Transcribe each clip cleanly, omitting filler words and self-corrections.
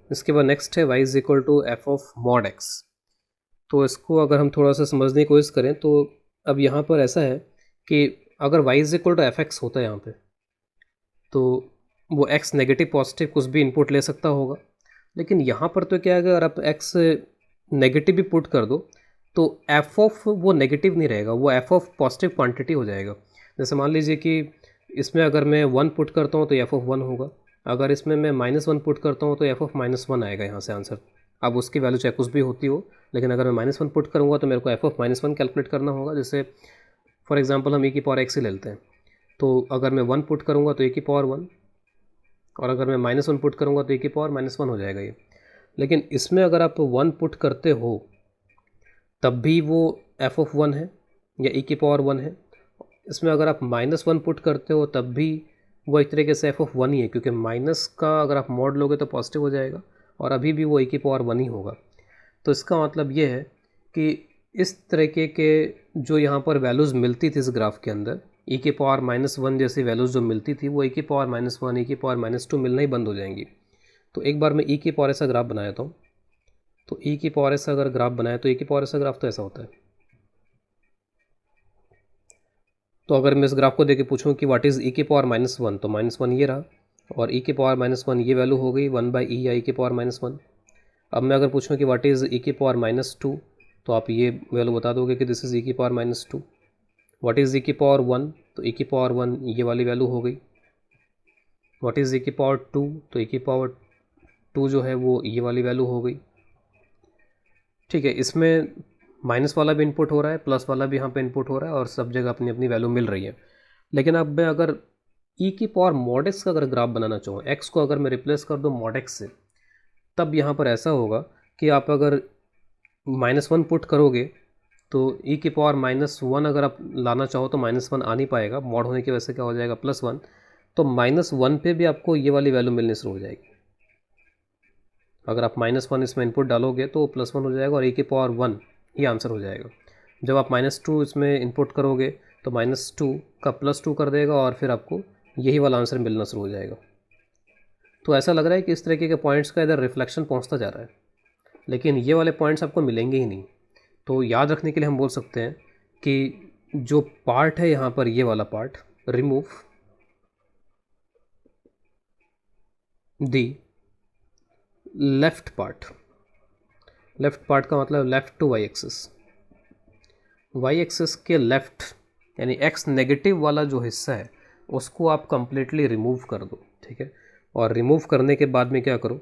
इसके बाद नेक्स्ट है y is equal to F of mod x। तो इसको अगर हम थोड़ा सा समझने की कोशिश करें तो अब यहाँ पर ऐसा है कि अगर y is equal to F X होता है यहाँ पे, तो वो x नेगेटिव पॉजिटिव कुछ भी इनपुट ले सकता होगा। लेकिन यहाँ पर तो क्या है, अगर आप x नेगेटिव भी पुट कर दो तो एफ ऑफ वो नेगेटिव नहीं रहेगा, वो एफ ऑफ पॉजिटिव क्वांटिटी हो जाएगा। जैसे मान लीजिए कि इसमें अगर मैं 1 पुट करता हूँ तो एफ ऑफ 1 होगा, अगर इसमें मैं -1 पुट करता हूँ तो एफ ऑफ -1 आएगा यहाँ से आंसर। अब उसकी वैल्यू चाहे कुछ भी होती हो, लेकिन अगर मैं -1 पुट करूँगा तो मेरे को एफ ऑफ -1 कैलकुलेट करना होगा। जैसे फॉर एग्जांपल हम e की पावर x ही ले लेते हैं, तो अगर मैं 1 पुट करूँगा तो e की पावर 1, और अगर मैं -1 पुट करूँगा तो e की पावर -1 हो जाएगा ये। लेकिन इसमें अगर आप 1 पुट करते हो तब भी वो एफ ऑफ 1 है या e की पावर 1 है। इसमें अगर आप -1 पुट करते हो तब भी वो एक तरीके से एफ ऑफ 1 ही है, क्योंकि माइनस का अगर आप मॉड लोगे तो पॉजिटिव हो जाएगा और अभी भी वो e की पावर 1 ही होगा। तो इसका मतलब ये है कि इस तरीके के जो यहाँ पर वैल्यूज़ मिलती थी इस ग्राफ के अंदर, e की पावर -1 जैसी वैल्यूज़ जो मिलती थी वो e की पावर -1, e की पावर -2 मिलना ही बंद हो जाएंगी। तो एक बार मैं e की पावर ऐसा ग्राफ बनाया था, तो e की पावर ऐसा अगर ग्राफ बनाया तो e की पावर ऐसा ग्राफ तो ऐसा होता है। तो अगर मैं इस ग्राफ को देख के पूछूं कि व्हाट इज़ e की पावर -1, तो -1 ये रहा, और e की पावर -1 ये वैल्यू हो गई 1/e या e की पावर -1। अब मैं अगर पूछूं कि व्हाट इज़ e की पावर -2, तो आप ये वैल्यू बता दोगे कि दिस इज़ e की पावर -2। व्हाट इज़ e की पावर 1, तो e की पावर 1 ये वाली वैल्यू हो गई। व्हाट इज़ e की पावर 2, तो e की पावर 2 जो है वो ये वाली वैल्यू हो गई। ठीक है, इसमें माइनस वाला भी इनपुट हो रहा है, प्लस वाला भी यहाँ पे इनपुट हो रहा है, और सब जगह अपनी अपनी वैल्यू मिल रही है। लेकिन अब मैं अगर e की पावर मॉड x का अगर ग्राफ बनाना चाहूँ, x को अगर मैं रिप्लेस कर दूँ मॉड x से, तब यहाँ पर ऐसा होगा कि आप अगर -1 पुट करोगे तो e की पावर -1 अगर आप लाना चाहो तो -1 आ नहीं पाएगा, मॉड होने की वजह से क्या हो जाएगा +1। तो -1 पे भी आपको ये वाली वैल्यू मिलनी शुरू हो जाएगी। अगर आप -1 इसमें इनपुट डालोगे तो +1 हो जाएगा और e की पावर 1 ही आंसर हो जाएगा। जब आप -2 इसमें इनपुट करोगे तो -2 का +2 कर देगा और फिर आपको यही वाला आंसर मिलना शुरू हो जाएगा। तो ऐसा लग रहा है कि इस तरीके के पॉइंट्स का इधर रिफ्लेक्शन पहुंचता जा रहा है, लेकिन ये वाले पॉइंट्स आपको मिलेंगे ही नहीं। तो याद रखने के लिए हम बोल सकते हैं कि जो पार्ट है यहाँ पर, ये वाला part, remove the left part. Left part का मतलब left to Y axis. Y axis के लेफ्ट यानी एक्स नेगेटिव वाला जो हिस्सा है उसको आप कंप्लीटली रिमूव कर दो। ठीक है, और रिमूव करने के बाद में क्या करो,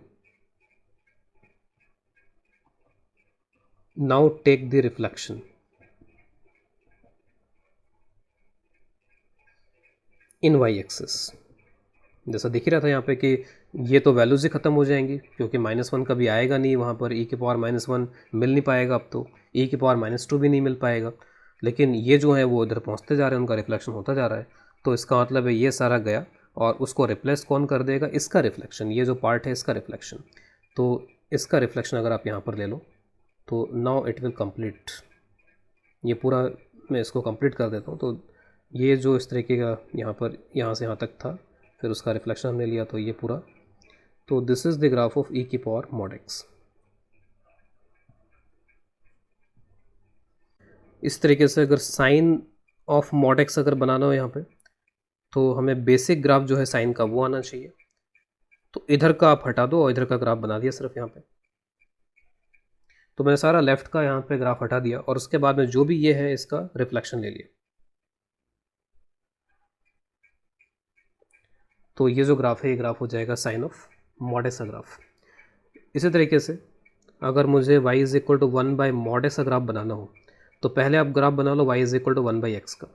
now take the reflection in Y axis. जैसा दिख ही रहा था यहाँ पे कि ये तो वैल्यूज़ ही ख़त्म हो जाएंगी, क्योंकि -1 कभी आएगा नहीं वहाँ पर, e की पावर -1 मिल नहीं पाएगा, अब तो e की पावर -2 भी नहीं मिल पाएगा। लेकिन ये जो है वो इधर पहुँचते जा रहे हैं, उनका रिफ्लेक्शन होता जा रहा है। तो इसका मतलब है ये सारा गया और उसको रिप्लेस कौन कर देगा, इसका रिफ्लेक्शन, ये जो पार्ट है इसका रिफ्लेक्शन। तो इसका रिफ्लेक्शन अगर आप यहाँ पर ले लो तो नाउ इट विल कंप्लीट, ये पूरा मैं इसको कंप्लीट कर देता हूँ। तो ये जो इस तरीके का यहाँ पर यहाँ से यहाँ तक था, फिर उसका रिफ्लेक्शन हमने लिया तो ये पूरा। तो this is the graph of e की पावर मॉड x। इस तरीके से अगर साइन ऑफ मॉड x अगर बनाना हो यहाँ पे, तो हमें बेसिक ग्राफ जो है साइन का वो आना चाहिए। तो इधर का आप हटा दो और इधर का ग्राफ बना दिया सिर्फ यहाँ पे। तो मैंने सारा लेफ्ट का यहाँ पे ग्राफ हटा दिया और उसके बाद में जो भी ये है इसका रिफ्लेक्शन ले लिया। तो ये जो ग्राफ है ये ग्राफ हो जाएगा साइन ऑफ मॉड x का ग्राफ। इसी तरीके से अगर मुझे y is equal to 1/mod x का ग्राफ बनाना हो, तो पहले आप ग्राफ बना लो y is equal to 1/x का।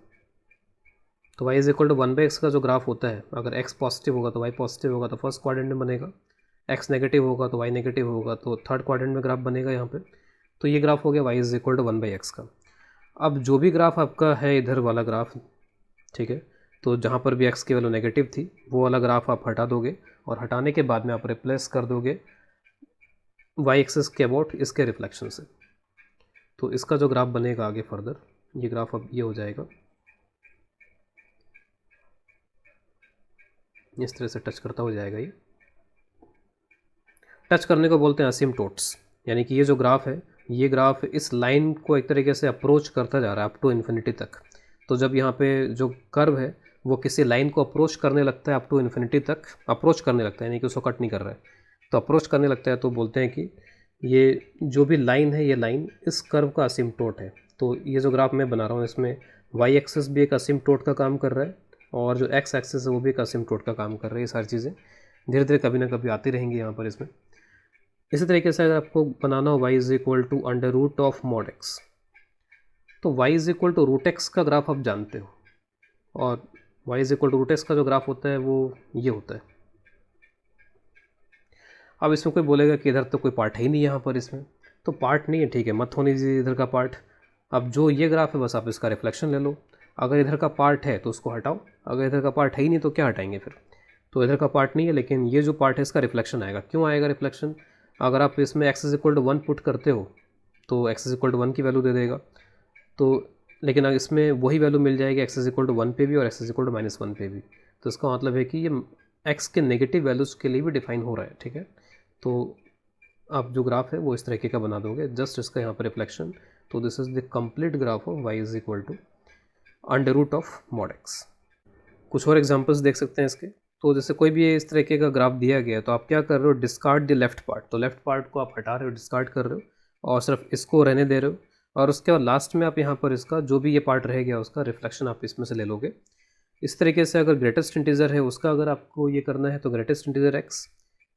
तो y is equal to 1/x का जो ग्राफ होता है, अगर x पॉजिटिव होगा तो y पॉजिटिव होगा तो फर्स्ट क्वाड्रेंट में बनेगा, x नेगेटिव होगा तो y नेगेटिव होगा तो थर्ड क्वाड्रेंट में ग्राफ बनेगा यहाँ पे। तो ये ग्राफ हो गया y is equal to 1/x का। अब जो भी ग्राफ आपका है इधर वाला ग्राफ, ठीक है, तो जहाँ पर भी x की वैल्यू नेगेटिव थी वो वाला ग्राफ आप हटा दोगे और हटाने के बाद में आप रिप्लेस कर दोगे वाई एक्सिस के अबाउट इसके रिफ्लेक्शन से। तो इसका जो ग्राफ बनेगा आगे फर्दर, ये ग्राफ अब ये हो जाएगा, इस तरह से टच करता हो जाएगा ये। टच करने को बोलते हैं असिम्प्टोट्स, यानी कि ये जो ग्राफ है, ये ग्राफ इस लाइन को एक तरीके से अप्रोच करता जा रहा है अप टू इन्फिनिटी तक। तो जब यहाँ पे जो कर्व है वो किसी लाइन को अप्रोच करने लगता है अप टू इन्फिनिटी तक, अप्रोच करने लगता है, यानी कि उसको कट नहीं कर रहा है, तो अप्रोच करने लगता है, तो बोलते हैं कि ये जो भी लाइन है, ये लाइन इस कर्व का असिम्प्टोट है। तो ये जो ग्राफ मैं बना रहा हूँ इसमें वाई एक्सिस भी एक असिम्प्टोट का काम कर रहा है और जो एक्स एक्सिस है वो भी एक असिम्प्टोट का काम कर रही है। ये सारी चीज़ें धीरे धीरे कभी ना कभी आती रहेंगी यहाँ पर इसमें। इसी तरीके से अगर आपको बनाना हो y is equal to under root of mod X, तो y is equal to root X का ग्राफ आप जानते हो, और y is equal to root X का जो ग्राफ होता है वो ये होता है। अब इसमें कोई बोलेगा कि इधर तो कोई पार्ट है ही नहीं यहाँ पर, इसमें तो पार्ट नहीं है, ठीक है, मत होने दीजिए इधर का पार्ट। अब जो ये ग्राफ है बस आप इसका रिफ्लेक्शन ले लो। अगर इधर का पार्ट है तो उसको हटाओ, अगर इधर का पार्ट है ही नहीं तो क्या हटाएंगे फिर। तो इधर का पार्ट नहीं है, लेकिन ये जो पार्ट है इसका रिफ्लेक्शन आएगा। क्यों आएगा रिफ्लेक्शन? अगर आप इसमें x is equal to 1 put करते हो तो x इज इक्वल टू 1 की वैल्यू दे देगा। तो लेकिन अगर इसमें वही वैल्यू मिल जाएगी x इज इक्वल टू 1 पे भी और x इज इक्वल टू -1 पे भी, तो इसका मतलब है कि ये x के नेगेटिव वैल्यूज़ के लिए भी डिफाइन हो रहा है, ठीक है। तो आप जो ग्राफ है वो इस तरीके का बना दोगे, जस्ट इसका यहाँ पर रिफ्लेक्शन। तो this is the complete graph of y is equal to under root of mod x। कुछ और एग्जांपल्स देख सकते हैं इसके। तो जैसे कोई भी इस तरीके का ग्राफ दिया गया है तो आप क्या कर रहे हो, डिस्कार्ड द लेफ्ट पार्ट। तो लेफ्ट पार्ट को आप हटा रहे हो, डिस्कार्ड कर रहे हो और सिर्फ इसको रहने दे रहे हो, और उसके बाद लास्ट में आप यहाँ पर इसका जो भी ये पार्ट रह गया उसका रिफ्लेक्शन आप इसमें से ले लोगे। इस तरीके से अगर ग्रेटेस्ट इंटीजर है उसका अगर आपको ये करना है तो ग्रेटेस्ट इंटीजर x,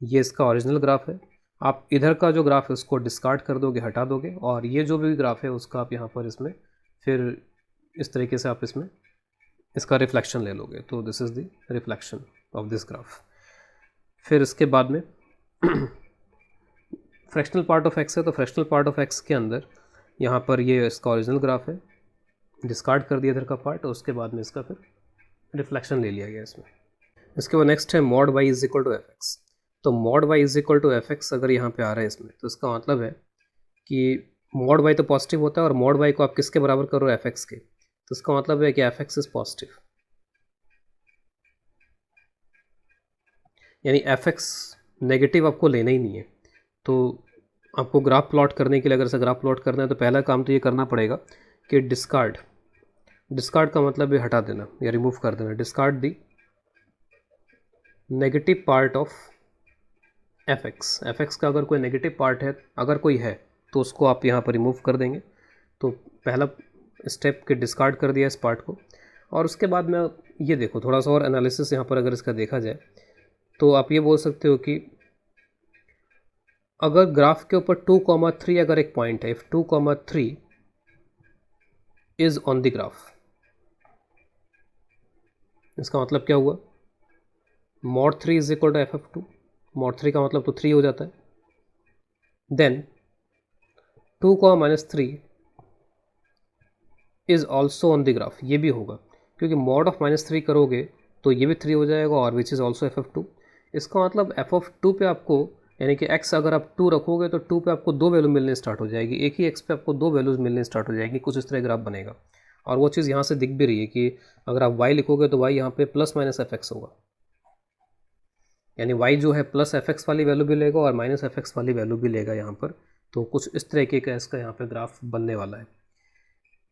ये इसका ओरिजिनल ग्राफ है। आप इधर का जो ग्राफ है उसको डिस्कार्ड कर दोगे, हटा दोगे, और ये जो भी ग्राफ है उसका आप यहाँ पर इसमें फिर इस तरीके से आप इसमें इसका रिफ्लेक्शन ले लोगे। तो this is the reflection of this graph. फिर इसके बाद में फ्रैक्शनल पार्ट ऑफ x है, तो फ्रैक्शनल पार्ट ऑफ x के अंदर यहाँ पर ये इसका ओरिजिनल ग्राफ है, डिस्कार्ड कर दिया इधर का पार्ट और उसके बाद में इसका फिर रिफ्लेक्शन ले लिया गया इसमें। इसके बाद नेक्स्ट है mod y is equal to F x. तो mod y is equal to F x अगर यहाँ पे आ रहा है इसमें, तो इसका मतलब है कि मॉड y तो पॉजिटिव होता है और मॉड y को आप किसके बराबर करो, एफ एक्स के। तो इसका मतलब है कि एफ एक्स इज पॉजिटिव, यानी एफ एक्स नेगेटिव आपको लेना ही नहीं है। तो आपको ग्राफ प्लॉट करने के लिए, अगर ऐसा ग्राफ प्लॉट करना है तो पहला काम तो ये करना पड़ेगा कि डिस्कार्ड, डिस्कार्ड का मतलब है हटा देना या रिमूव कर देना, discard the negative part of F x. F x का अगर कोई नेगेटिव पार्ट है, अगर कोई है, तो उसको आप यहाँ पर रिमूव कर देंगे। तो पहला स्टेप के डिस्कार्ड कर दिया इस पार्ट को। और उसके बाद में ये देखो थोड़ा सा और एनालिसिस यहाँ पर अगर इसका देखा जाए तो आप ये बोल सकते हो कि अगर ग्राफ के ऊपर 2,3 अगर एक पॉइंट है, if 2,3 is on the graph, इसका मतलब क्या हुआ, mod 3 is equal to F F 2, mod 3 का मतलब तो 3 हो जाता है। Then 2,-3 is also on the graph, ये भी होगा, क्योंकि मॉड ऑफ -3 करोगे तो ये भी 3 हो जाएगा और which is also F F 2। इसका मतलब एफ ऑफ 2 पे आपको, यानी कि x अगर आप 2 रखोगे तो 2 पे आपको 2 वैल्यू मिलने स्टार्ट हो जाएगी, एक ही x पे आपको 2 वैल्यूज़ मिलने स्टार्ट हो जाएगी। कुछ इस तरह ग्राफ बनेगा और वो चीज़ यहाँ से दिख भी रही है कि अगर आप y लिखोगे तो y यहाँ पे प्लस माइनस एफ एक्स होगा, यानी y जो है प्लस एफ एक्स वाली वैल्यू भी लेगा और माइनस एफ एक्स वाली वैल्यू भी लेगा यहाँ पर। तो कुछ इस तरीके का इसका यहाँ पे ग्राफ बनने वाला है।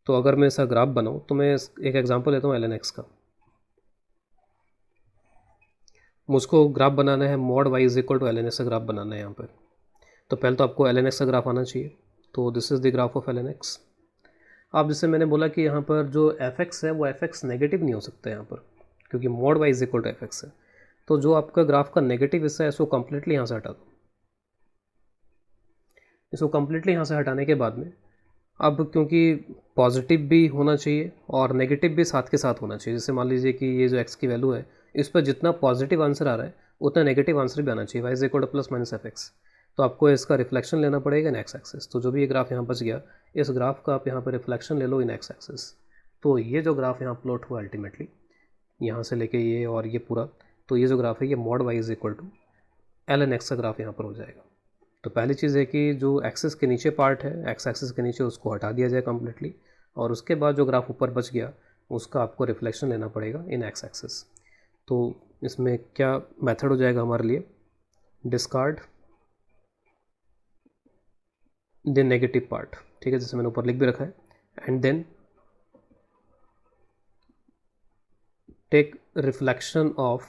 तो अगर मैं ऐसा ग्राफ बनाऊँ तो मैं एक एग्जांपल लेता हूँ ln x का। मुझको ग्राफ बनाना है mod y is equal to ln x का ग्राफ बनाना है यहाँ पर। तो पहले तो आपको ln x का ग्राफ आना चाहिए। तो this is the graph of ln x। अब जैसे मैंने बोला कि यहाँ पर जो एफ एक्स है वो एफ एक्स नेगेटिव नहीं हो सकता यहाँ पर, क्योंकि mod y is equal to F X है। तो जो आपका ग्राफ का नेगेटिव हिस्सा है इसको कम्प्लीटली यहाँ से हटा दो। इसको कम्प्लीटली यहाँ से हटाने के बाद में अब क्योंकि पॉजिटिव भी होना चाहिए और नेगेटिव भी साथ के साथ होना चाहिए, जैसे मान लीजिए कि ये जो एक्स की वैल्यू है इस पर जितना पॉजिटिव आंसर आ रहा है उतना नेगेटिव आंसर भी आना चाहिए, Y is equal to plus minus F x. तो आपको इसका रिफ्लेक्शन लेना पड़ेगा इन एक्स एक्सिस। तो जो भी ये ग्राफ यहाँ बच गया, इस ग्राफ का आप यहाँ पर रिफ्लेक्शन ले लो इन एक्स एक्सिस। तो ये जो ग्राफ यहाँ प्लॉट हुआ अल्टीमेटली यहाँ से लेके ये और ये पूरा, तो ये जो ग्राफ है ये mod y is equal to ln x का ग्राफ यहाँ पर हो जाएगा। तो पहली चीज़ है कि जो एक्सिस के नीचे पार्ट है, एक्स एक्सिस के नीचे, उसको हटा दिया जाए कम्प्लीटली, और उसके बाद जो ग्राफ ऊपर बच गया उसका आपको रिफ्लेक्शन लेना पड़ेगा इन एक्स एक्सिस। तो इसमें क्या मेथड हो जाएगा हमारे लिए, डिस्कार्ड देन नेगेटिव पार्ट, ठीक है, जैसे मैंने ऊपर लिख भी रखा है, and then take reflection of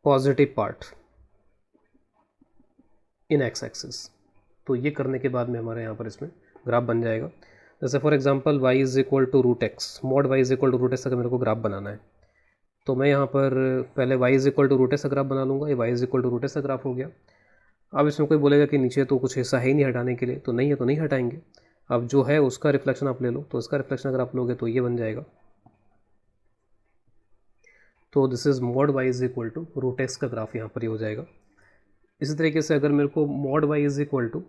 positive part in X axis. तो ये करने के बाद में हमारे यहाँ पर इसमें ग्राफ बन जाएगा। जैसे for example y is equal to root X, mod y is equal to root X अगर मेरे को ग्राफ बनाना है तो मैं यहाँ पर पहले y is equal to root X का ग्राफ बना लूँगा। ये y is equal to root X का ग्राफ हो गया। अब इसमें कोई बोलेगा कि नीचे तो कुछ हिस्सा है ही नहीं हटाने के लिए, तो नहीं है तो नहीं हटाएंगे। अब जो है उसका रिफ्लेक्शन आप ले लो, तो इसका रिफ्लेक्शन अगर आप लोगे तो ये बन जाएगा। तो this is mod y is equal to root X का ग्राफ यहाँ पर ये हो जाएगा। इसी तरीके से अगर मेरे को mod y is equal to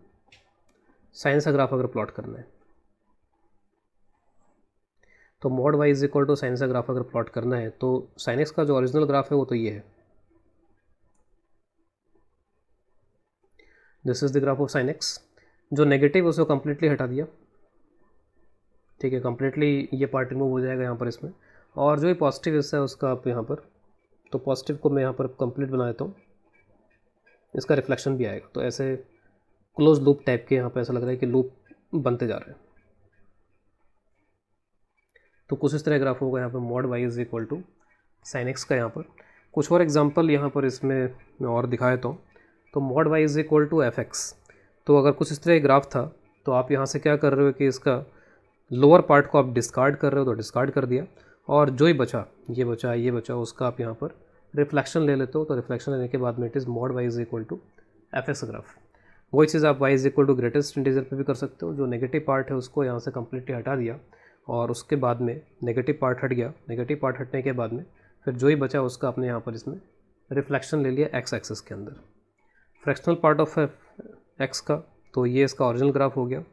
sine x का ग्राफ अगर प्लॉट करना है, तो mod y is equal to sine x का ग्राफ अगर प्लॉट करना है तो साइन एक्स का जो ओरिजिनल ग्राफ है वो तो ये है, this is the graph of sine x. जो नेगेटिव है उसको कम्प्लीटली हटा दिया, ठीक है, कम्प्लीटली ये पार्ट रिमूव हो जाएगा यहाँ पर इसमें। और जो ये पॉजिटिव हिस्सा है उसका आप यहाँ पर, तो पॉजिटिव को मैं यहाँ पर कंप्लीट बना देता हूँ, इसका रिफ्लेक्शन भी आएगा। तो ऐसे क्लोज लूप टाइप के यहाँ पर ऐसा लग रहा है कि लूप बनते जा रहे हैं। तो कुछ इस तरह ग्राफ होगा यहाँ पर mod y is equal to sine X का। यहाँ पर कुछ और एग्जांपल यहाँ पर इसमें मैं और दिखा देता हूँ। तो mod y is equal to F x, तो अगर कुछ इस तरह ग्राफ था तो आप यहाँ से क्या कर रहे हो कि इसका लोअर पार्ट को आप डिस्कार्ड कर रहे हो, तो डिस्कार्ड कर दिया, और जो ही बचा ये बचा उसका आप यहाँ पर रिफ्लेक्शन ले लेते हो। तो रिफ्लेक्शन लेने के बाद में it is mod y is equal to F X graph. वही चीज़ आप y is equal to greatest integer पे भी कर सकते हो। जो नेगेटिव पार्ट है उसको यहाँ से कम्प्लीटली हटा दिया, और उसके बाद में नेगेटिव पार्ट हट गया। नेगेटिव पार्ट हटने के बाद में फिर जो ही बचा उसका आपने यहाँ पर इसमें रिफ्लेक्शन ले लिया एक्स एक्सिस के अंदर, फ्रैक्शनल पार्ट ऑफ एक्स का। तो ये इसका ओरिजिनल ग्राफ हो गया।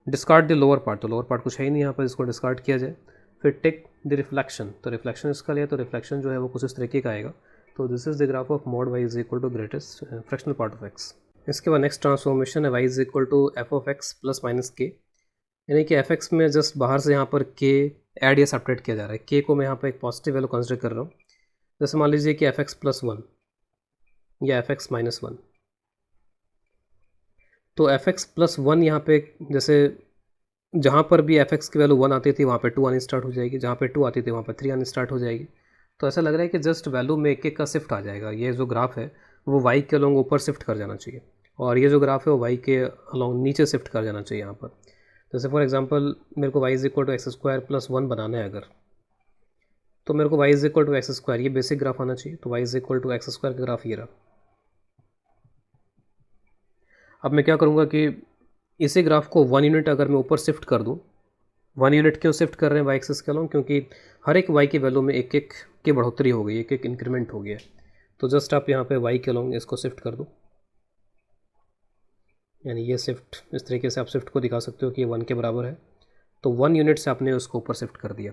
डिस्कार्ड द लोअर पार्ट, तो लोअर पार्ट कुछ है ही नहीं यहाँ पर, इसको डिस्कार्ड किया जाए। फिर टेक द रिफ्लेक्शन, तो रिफ्लेक्शन इसका लिया, तो रिफ्लेक्शन जो है वो कुछ इस तरीके का आएगा। तो this is the graph of mod y is equal to greatest fractional part of x। इसके बाद नेक्स्ट ट्रांसफॉर्मेशन है y is equal to F of x plus minus के, यानी कि एफ एक्स में जस्ट बाहर से यहाँ पर के ऐड या सब्ट्रैक्ट किया जा रहा है। के को मैं यहाँ पर एक पॉजिटिव वैल्यू कंसिडर कर रहा हूँ। जैसे मान लीजिए कि एफ एक्स प्लस वन या एफ एक्स माइनस वन। तो एफ एक्स प्लस वन यहाँ पे जैसे जहाँ पर भी एफ एक्स की वैल्यू वन आती थी वहाँ पे टू आनी स्टार्ट हो जाएगी, जहाँ पे टू आती थी वहाँ पे थ्री आनी स्टार्ट हो जाएगी। तो ऐसा लग रहा है कि जस्ट वैल्यू में एक एक का शिफ्ट आ जाएगा। ये जो ग्राफ है वो वाई के अलोंग ऊपर शिफ्ट कर जाना चाहिए, और ये जो ग्राफ है वो वाई के अलोंग नीचे शिफ्ट कर जाना चाहिए यहाँ पर। जैसे फॉर एग्जांपल मेरे को y is equal to x square plus one बनाना है अगर, तो मेरे को y is equal to x square, ये बेसिक ग्राफ आना चाहिए। तो y is equal to x square का ग्राफ ये रहा। अब मैं क्या करूँगा कि इसी ग्राफ को वन यूनिट अगर मैं ऊपर शिफ्ट कर दूँ, वन यूनिट क्यों शिफ्ट कर रहे हैं वाई एक्सिस के अलोंग, क्योंकि हर एक वाई की वैल्यू में एक एक की बढ़ोतरी हो गई, एक एक इंक्रीमेंट हो गया। तो जस्ट आप यहाँ पे वाई के अलोंग इसको शिफ्ट कर दो, यानी ये शिफ्ट इस तरीके से आप शिफ्ट को दिखा सकते हो कि ये वन के बराबर है। तो वन यूनिट से आपने उसको ऊपर शिफ्ट कर दिया,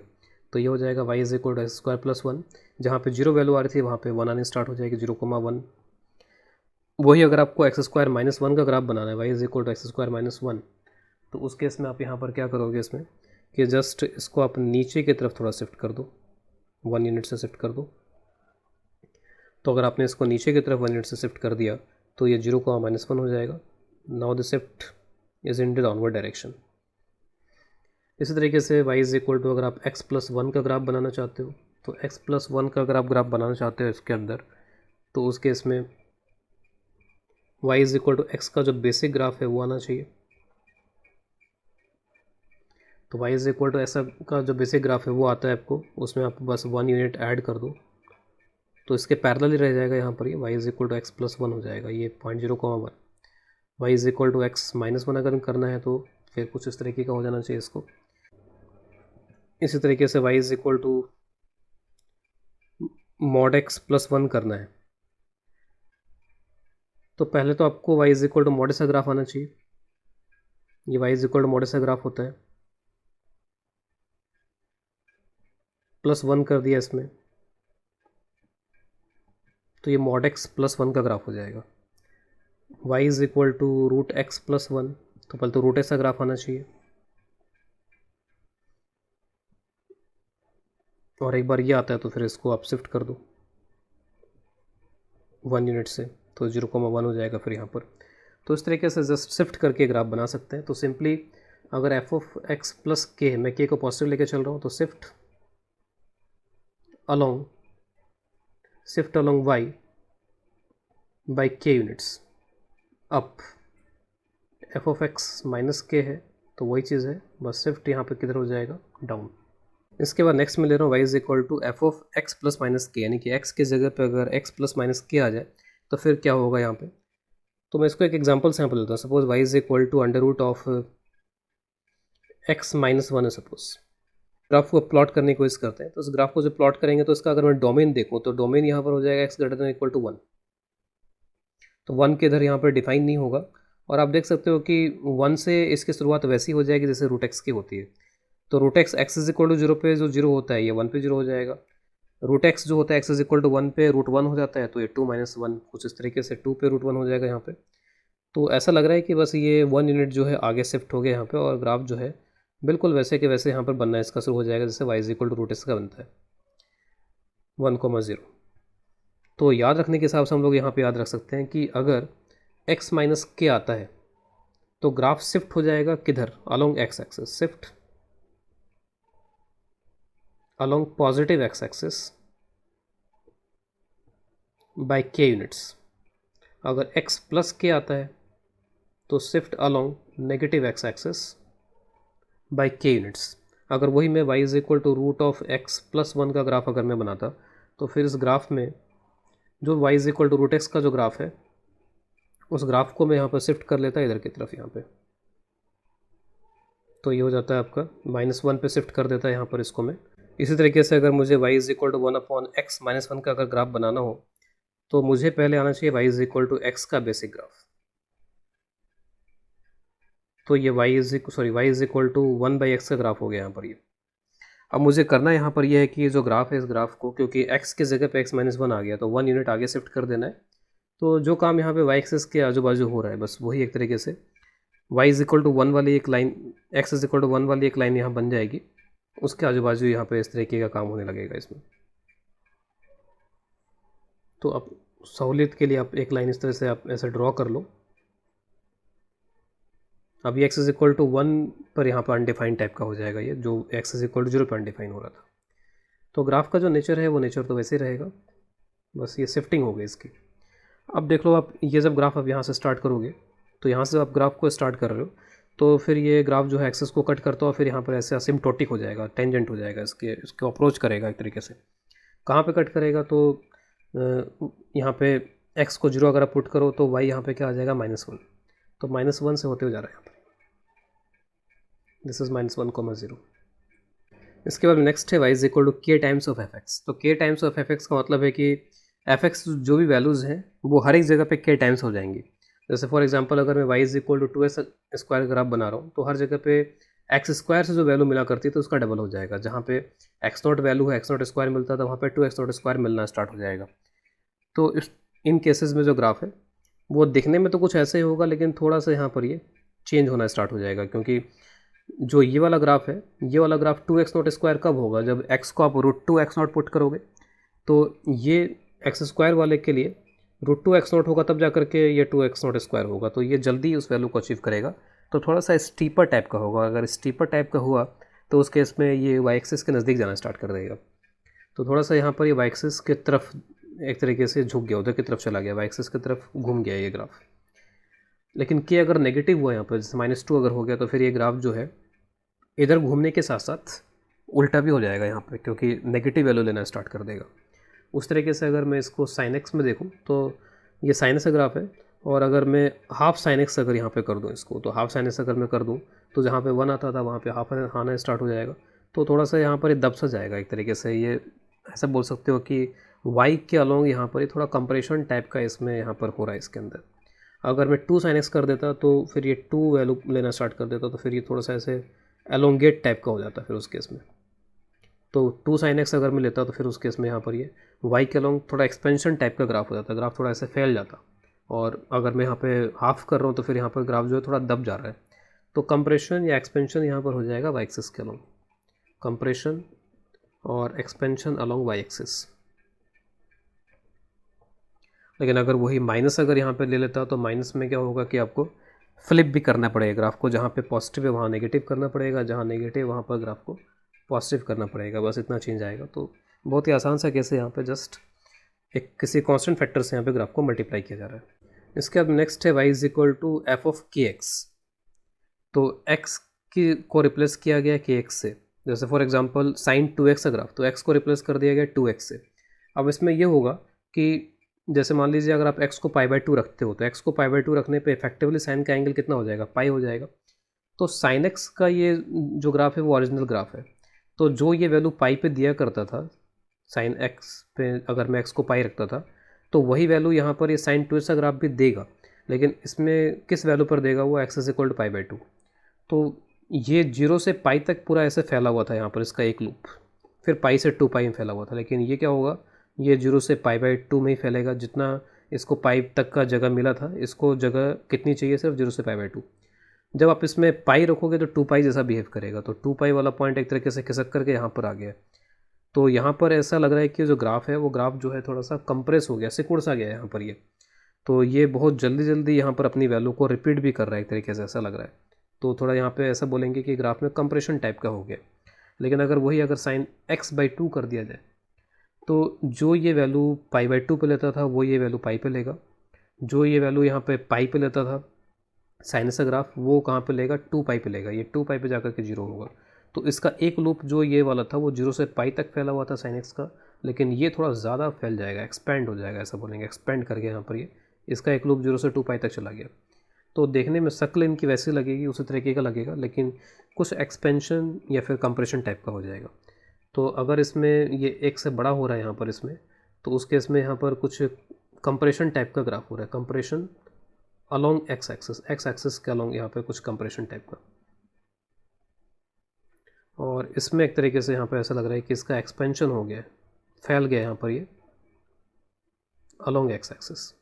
तो ये हो जाएगा Y is equal to x square plus one. जहाँ पे जीरो वैल्यू आ रही थी वहाँ पे वन आनी स्टार्ट हो जाएगी, 0,1। वही अगर आपको एक्स स्क्वायर माइनस वन का ग्राफ बनाना है, Y is equal to x square minus one, तो उस केस में आप यहाँ पर क्या करोगे इसमें कि जस्ट इसको आप नीचे की तरफ थोड़ा शिफ्ट कर दो, वन यूनिट से शिफ्ट कर दो। तो अगर आपने इसको नीचे की तरफ वन यूनिट से शिफ्ट कर दिया तो ये 0,-1 हो जाएगा। Now the shift is in the downward direction. इसी तरीके से y इज इक्वल टू अगर आप x प्लस वन का ग्राफ बनाना चाहते हो, तो x प्लस वन का अगर आप ग्राफ बनाना चाहते हो इसके अंदर, तो उस केस में y is equal to X का जो बेसिक ग्राफ है वो आना चाहिए। तो y इज इक्वल टू ऐसा का जो बेसिक ग्राफ है वो आता है आपको, उसमें आप बस वन यूनिट ऐड कर दो, तो इसके पैरेलल ही रह जाएगा यहाँ पर। ये y is equal to X plus one हो जाएगा, ये 0.0,1। y is equal to X minus one अगर करना है तो फिर कुछ इस तरीके का हो जाना चाहिए इसको। इसी तरीके से y is equal to mod X plus one करना है, तो पहले तो आपको y is equal to mod का ग्राफ आना चाहिए। ये y is equal to mod का ग्राफ होता है, प्लस वन कर दिया इसमें, तो ये मॉड एक्स प्लस वन का ग्राफ हो जाएगा। y is equal to root X plus one, तो पहले तो रूट एक्स का ग्राफ आना चाहिए, और एक बार ये आता है तो फिर इसको आप शिफ्ट कर दो वन यूनिट से, तो 0,1 हो जाएगा फिर यहाँ पर। तो इस तरीके से जस्ट शिफ्ट करके ग्राफ बना सकते हैं। तो सिंपली अगर एफ ऑफ एक्स प्लस के है, मैं के को पॉजिटिव लेके चल रहा हूँ, तो शिफ्ट अलोंग वाई बाई के units up. F of X minus के है तो वही चीज़ है, बस शिफ्ट यहाँ पे किधर हो जाएगा, डाउन। इसके बाद नेक्स्ट मैं ले रहा हूँ Y is equal to F of x plus minus के, यानी कि एक्स की जगह पे अगर एक्स प्लस माइनस के आ जाए तो फिर क्या होगा यहाँ पे। तो मैं इसको एक एग्जांपल से यहाँ पर लेता हूँ। Suppose Y is equal to under root of X minus one है सपोज। ग्राफ को प्लॉट करने की कोशिश करते हैं, तो इस ग्राफ को जब प्लॉट करेंगे तो इसका अगर मैं डोमेन देखूँ तो डोमेन यहाँ पर हो जाएगा X greater than equal to one. तो वन के इधर यहाँ पर डिफाइन नहीं होगा, और आप देख सकते हो कि वन से इसकी शुरुआत वैसी हो जाएगी जैसे रूट एक्स की होती है। तो root X X is equal to zero पे जो जीरो होता है ये वन पे जीरो हो जाएगा। रूट एक्स जो होता है X is equal to one पे रूट वन हो जाता है, तो ये टू माइनस वन कुछ इस तरीके से टू पे रूट वन हो जाएगा यहाँ पे। तो ऐसा लग रहा है कि बस ये वन यूनिट जो है आगे शिफ्ट हो गया यहाँ पे, और ग्राफ जो है बिल्कुल वैसे के वैसे यहाँ पर बनना इसका शुरू हो जाएगा जैसे Y is equal to root X का बनता है 1,0। तो याद रखने के हिसाब से हम लोग यहाँ पे याद रख सकते हैं कि अगर x माइनस के आता है तो ग्राफ शिफ्ट हो जाएगा किधर, along X axis, shift along positive X axis by K units. अगर x प्लस के आता है तो shift along negative X axis by K units. अगर वही मैं y is equal to root of x plus one का graph अगर मैं बनाता तो फिर इस ग्राफ में जो y is equal to root X का जो ग्राफ है उस ग्राफ को मैं यहाँ पर शिफ्ट कर लेता इधर की तरफ यहाँ पे। तो ये हो जाता है आपका माइनस वन पे शिफ्ट कर देता है यहाँ पर इसको मैं। इसी तरीके से अगर मुझे y is equal to one upon X minus one का अगर ग्राफ बनाना हो तो मुझे पहले आना चाहिए y is equal to X का बेसिक ग्राफ। तो ये y is equal to one by X का ग्राफ हो गया यहाँ पर ये। अब मुझे करना यहाँ पर यह है कि ये जो ग्राफ है इस ग्राफ को, क्योंकि x की जगह पे x माइनस वन आ गया तो वन यूनिट आगे शिफ्ट कर देना है। तो जो काम यहाँ पे y एक्सिस के आजू बाजू हो रहा है बस वही एक तरीके से y is equal to one वाली एक line, x is equal to one वाली एक लाइन यहाँ बन जाएगी, उसके आजू बाजू यहाँ पे इस तरीके का काम होने लगेगा इसमें। तो अब सहूलियत के लिए आप एक लाइन इस तरह से आप ऐसे ड्रॉ कर लो। अब ये x is equal to one पर यहाँ पर अनडिफाइंड टाइप का हो जाएगा ये, जो x is equal to zero पर अनडिफाइन हो रहा था। तो ग्राफ का जो नेचर है वो नेचर तो वैसे ही रहेगा, बस ये शिफ्टिंग हो गई इसकी। अब देख लो आप ये जब ग्राफ आप यहाँ से स्टार्ट करोगे तो यहाँ से आप ग्राफ को स्टार्ट कर रहे हो तो फिर ये ग्राफ जो है एक्सिस को कट करता है और फिर यहाँ पर ऐसे असिम्प्टोटिक हो जाएगा, टेंजेंट हो जाएगा, इसको अप्रोच करेगा एक तरीके से। कहाँ पे कट करेगा तो यहाँ पे x को जीरो अगर आप पुट करो तो y यहाँ पे क्या आ जाएगा माइनस वन। तो माइनस वन से होते हुए जा रहा है यहाँ पर, this is minus one comma zero. इसके बाद नेक्स्ट है y इज इक्वल टू के टाइम्स ऑफ एफ एक्स। तो के टाइम्स ऑफ एफ एक्स का मतलब है कि एफ एक्स जो भी वैल्यूज़ हैं वो हर एक जगह पे के टाइम्स हो जाएंगी। जैसे फॉर एग्जांपल अगर मैं y is equal to two x square graph बना रहा हूँ तो हर जगह पे एक्स स्क्वायर से जो वैल्यू मिला करती है तो उसका डबल हो जाएगा। जहाँ पे एक्स नॉट वैल्यू है एक्स नॉट स्क्वायर मिलता था वहाँ पे टू एक्स नॉट स्क्वायर मिलना स्टार्ट हो जाएगा। तो इन केसेस में जो ग्राफ है वो दिखने में तो कुछ ऐसे ही होगा, लेकिन थोड़ा सा यहाँ पर ये चेंज होना स्टार्ट हो जाएगा, क्योंकि जो ये वाला ग्राफ है ये वाला graph two X naught square कब होगा, जब एक्स को आप root two X naught put करोगे। तो ये एक्स स्क्वायर वाले के लिए रूट टू एक्स नॉट होगा तब जा करके ये टू एक्स नॉट स्क्वायर होगा, तो ये जल्दी उस वैल्यू को अचीव करेगा। तो थोड़ा सा स्टीपर टाइप का होगा, अगर स्टीपर टाइप का हुआ तो उस केस में ये वाई एक्सिस के नज़दीक जाना स्टार्ट कर देगा। तो थोड़ा सा यहाँ पर ये वाई एक्सिस की तरफ एक तरीके से झुक गया, उधर की तरफ चला गया, वाई एक्सिस की तरफ घूम गया ये ग्राफ। लेकिन के अगर नेगेटिव हुआ यहाँ पर जैसे माइनस टू अगर हो गया तो फिर ये ग्राफ जो है इधर घूमने के साथ साथ उल्टा भी हो जाएगा यहाँ पे, क्योंकि नेगेटिव वैल्यू लेना स्टार्ट कर देगा। उस तरीके से अगर मैं इसको साइन एक्स में देखूँ तो ये साइन एक्स का ग्राफ है, और अगर मैं हाफ साइन एक्स अगर यहाँ पे कर दूँ इसको, तो हाफ साइन एक्स अगर मैं कर दूँ तो जहाँ पे वन आता था वहाँ पे हाफ आना स्टार्ट हो जाएगा। तो थोड़ा सा यहाँ पर ये दब सा जाएगा एक तरीके से, ये ऐसा बोल सकते हो कि वाई के अलोंग यहाँ पर ये थोड़ा कंप्रेशन टाइप का इसमें यहाँ पर हो रहा है इसके अंदर। अगर मैं टू साइन एक्स कर देता तो फिर ये टू वैल्यू लेना स्टार्ट कर देता, तो फिर ये थोड़ा सा ऐसे एलोंगेट टाइप का हो जाता फिर उस केस में। तो टू साइन एक्स अगर मैं लेता तो फिर उस केस में यहाँ पर ये वाई के अलोंग थोड़ा एक्सपेंशन टाइप का ग्राफ हो जाता, ग्राफ थोड़ा ऐसे फैल जाता। और अगर मैं यहाँ पे हाफ कर रहा हूँ तो फिर यहाँ पर ग्राफ जो है थोड़ा दब जा रहा है। तो कंप्रेशन या एक्सपेंशन यहाँ पर हो जाएगा वाई एक्सिस के अलोंग, कंप्रेशन और एक्सपेंशन अलोंग वाई एक्सिस। लेकिन अगर वही माइनस अगर यहाँ पे ले लेता तो माइनस में क्या होगा कि आपको फ्लिप भी करना पड़ेगा ग्राफ को, जहाँ पे पॉजिटिव है वहाँ नेगेटिव करना पड़ेगा, जहाँ नेगेटिव वहाँ पर ग्राफ को पॉजिटिव करना पड़ेगा, बस इतना चेंज आएगा। तो बहुत ही आसान सा केस है, यहाँ पे जस्ट एक किसी कांस्टेंट फैक्टर से यहाँ पे ग्राफ को मल्टीप्लाई किया जा रहा है। इसके बाद नेक्स्ट है y is equal to F of K X. तो x की को रिप्लेस किया गया के एक्स से, जैसे फॉर एग्जांपल साइन 2x का ग्राफ, तो x को रिप्लेस कर दिया गया 2x से। अब इसमें ये होगा कि जैसे मान लीजिए अगर आप x को π/2 रखते हो, तो x को π/2 रखने पे इफेक्टिवली साइन का एंगल कितना हो जाएगा, पाई हो जाएगा। तो साइन x का ये जो ग्राफ है वो ओरिजिनल ग्राफ है, तो जो ये वैल्यू पाई पे दिया करता था, साइन x पे अगर मैं x को पाई रखता था, तो वही वैल्यू यहाँ पर ये साइन 2x का ग्राफ भी देगा, लेकिन इसमें किस वैल्यू पर देगा, वो x इज इक्वल टू π/2। तो ये 0 से पाई तक पूरा ऐसे फैला हुआ था यहाँ पर इसका एक लूप, फिर पाई से 2 पाई में फैला हुआ था, लेकिन ये क्या होगा, ये 0 से π/2 में ही फैलेगा। जितना इसको पाई तक का जगह मिला था, इसको जगह कितनी चाहिए, सिर्फ 0 से π/2। जब आप इसमें पाई रखोगे तो 2 पाई जैसा बिहेव करेगा, तो 2 पाई वाला पॉइंट एक तरीके से खिसक करके यहाँ पर आ गया। तो यहाँ पर ऐसा लग रहा है कि जो ग्राफ है वो ग्राफ जो है थोड़ा सा कंप्रेस हो गया, सिकुड़ सा गया है यहाँ पर ये। तो ये बहुत जल्दी जल्दी यहाँ पर अपनी वैल्यू को रिपीट भी कर रहा है, एक तरीके से ऐसा लग रहा है। तो थोड़ा यहाँ पे ऐसा बोलेंगे कि ग्राफ में कंप्रेशन टाइप का हो गया। लेकिन अगर वही अगर साइन x/2 कर दिया जाए, तो जो ये वैल्यू π/2 पे लेता था वो ये वैल्यू पाई पे लेगा, जो ये वैल्यू यहाँ पे पाई पे लेता था साइनस का ग्राफ, वो कहाँ पे लेगा, 2 पाई पे लेगा, ये 2 पाई पे जाकर के 0 होगा। तो इसका एक लूप जो ये वाला था वो 0 से पाई तक फैला हुआ था साइन एक्स का, लेकिन ये थोड़ा ज़्यादा फैल जाएगा, एक्सपेंड हो जाएगा, ऐसा बोलेंगे, एक्सपेंड करके यहाँ पर ये इसका एक लूप 0 से 2 पाई तक चला गया। तो देखने में शक्ल इनकी वैसी लगेगी, उसी तरीके का लगेगा, लेकिन कुछ एक्सपेंशन या फिर कंप्रेशन टाइप का हो जाएगा। तो अगर इसमें ये एक से बड़ा हो रहा है यहाँ पर इसमें, तो उस केस में यहाँ पर कुछ कंप्रेशन टाइप का ग्राफ हो रहा है, कंप्रेशन अलॉन्ग एक्स एक्सिस के अलॉन्ग यहाँ पे कुछ कंप्रेशन टाइप का। और इसमें एक तरीके से यहाँ पे ऐसा लग रहा है कि इसका एक्सपेंशन हो गया है, फैल गया यहाँ पर ये अलॉन्ग एक्स एक्सिस।